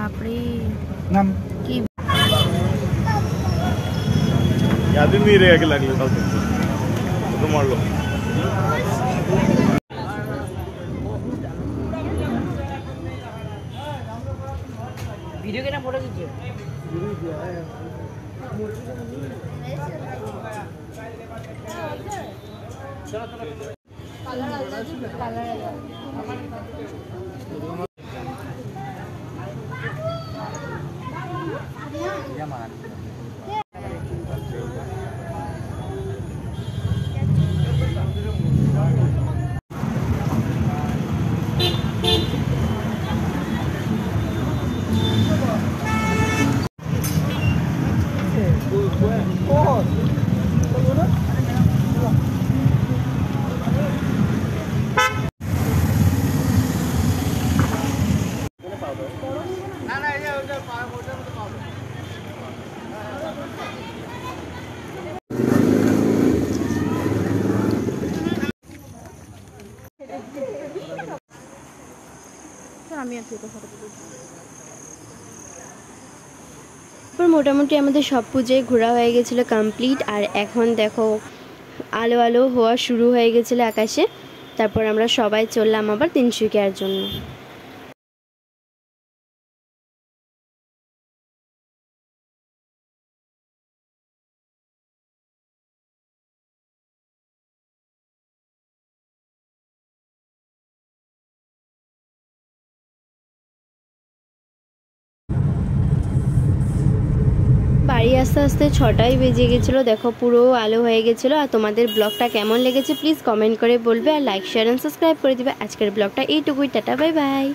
বাপরে নাম কি याद ही नहीं रहेगा कि लगले साल तो मार लो वीडियो के ना फोटो खींचो মোটামুটি আমাদের সব পুজোয় ঘোরা হয়ে গেছিলো কমপ্লিট। আর এখন দেখো আলো আলো হওয়া শুরু হয়ে গেছিলো আকাশে। তারপর আমরা সবাই চললাম আবার তিনসুকিয়ার জন্য। বাড়ি আস্তে আস্তে 6টাই বেজে গেছিলো। দেখো পুরো আলো হয়ে গেছিলো। আর তোমাদের ব্লগটা কেমন লেগেছে প্লিজ কমেন্ট করে বলবে, আর লাইক শেয়ার অ্যান্ড সাবস্ক্রাইব করে দিবে। আজকের ব্লগটা এইটুকুই, টাটা বাই বাই।